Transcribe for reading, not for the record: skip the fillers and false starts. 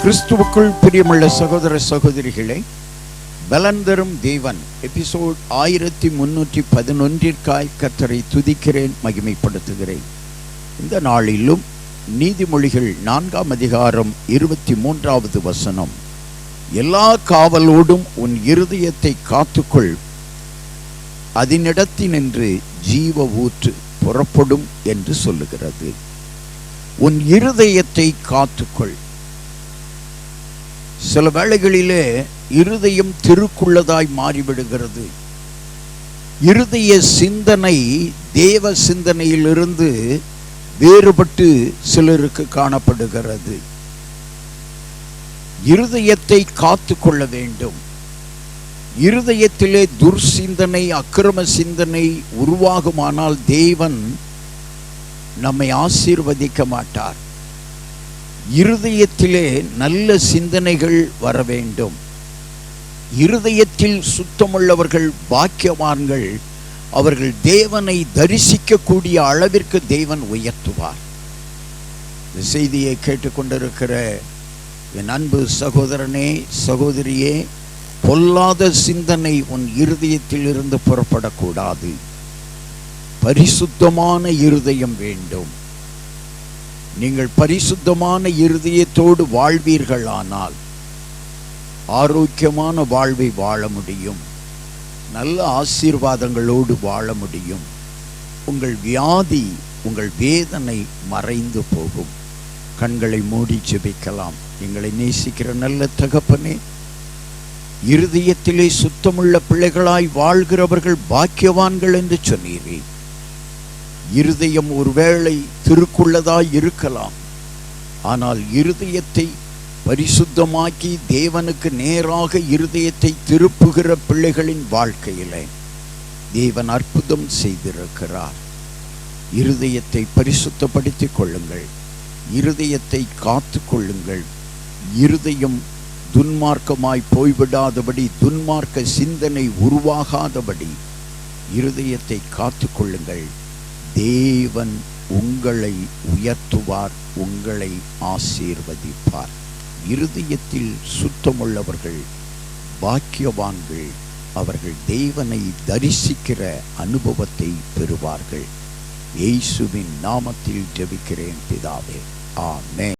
கிறிஸ்துவுக்குள் பிரியமுள்ள சகோதர சகோதரிகளே, பலன் தரும் தேவன் எபிசோட் 1311 கர்த்தரை துதிக்கிறேன், மகிமைப்படுத்துகிறேன். இந்த நாளிலும் நீதிமொழிகள் 4 அதிகாரம் 23வது வசனம், எல்லா காவலோடும் உன் இருதயத்தை காத்துக்கொள், அதனிடத்தினின்று ஜீவ ஊற்று புறப்படும் என்று சொல்லுகிறது. உன் இருதயத்தை காத்துக்கொள். சில வேளைகளிலே இருதயம் திருக்குள்ளதாய் மாறிவிடுகிறது. இருதய சிந்தனை தேவ சிந்தனையிலிருந்து வேறுபட்டு சிலருக்கு காணப்படுகிறது. இருதயத்தை காத்து கொள்ள வேண்டும். இருதயத்திலே துர்சிந்தனை, அக்கிரம சிந்தனை உருவாகுமானால் தேவன் நம்மை ஆசீர்வதிக்க மாட்டார். இருதயத்திலே நல்ல சிந்தனைகள் வர வேண்டும். இருதயத்தில் சுத்தமுள்ளவர்கள் பாக்கியவான்கள். அவர்கள் தேவனை தரிசிக்கக்கூடிய அளவிற்கு தேவன் உயர்த்துவார். இந்த செய்தியை கேட்டுக்கொண்டிருக்கிற என் அன்பு சகோதரனே, சகோதரியே, பொல்லாத சிந்தனை உன் இருதயத்தில் இருந்து புறப்படக்கூடாது. பரிசுத்தமான இருதயம் வேண்டும். நீங்கள் பரிசுத்தமான இருதயத்தோடு வாழ்வீர்களானால் ஆரோக்கியமான வாழ்வை வாழ முடியும். நல்ல ஆசீர்வாதங்களோடு வாழ முடியும். உங்கள் வியாதி, உங்கள் வேதனை மறைந்து போகும். கண்களை மூடி ஜெபிக்கலாம். எங்களை நேசிக்கிற நல்ல தகப்பனே, இருதயத்திலே சுத்தமுள்ள பிள்ளைகளாய் வாழ்கிறவர்கள் பாக்கியவான்கள் என்று சொன்னீரே. இருதயம் ஒருவேளை திருக்குள்ளதாய் இருக்கலாம், ஆனால் இருதயத்தை பரிசுத்தமாக்கி தேவனுக்கு நேராக இருதயத்தை திருப்புகிற பிள்ளைகளின் வாழ்க்கையிலே தேவன் அற்புதம் செய்திருக்கிறார். இருதயத்தை பரிசுத்தப்படுத்திக் கொள்ளுங்கள். இருதயத்தை காத்து கொள்ளுங்கள். இருதயம் துன்மார்க்கமாய் போய்விடாதபடி, துன்மார்க்க சிந்தனை உருவாகாதபடி இருதயத்தை காத்து கொள்ளுங்கள். தேவன் உங்களை உயர்த்துவார், உங்களை ஆசீர்வதிப்பார். இருதயத்தில் சுத்தமுள்ளவர்கள் பாக்கியவான்கள். அவர்கள் தேவனை தரிசிக்கிற அனுபவத்தை பெறுவார்கள். இயேசுவின் நாமத்தில் ஜெபிக்கிறேன் பிதாவே, ஆமென்.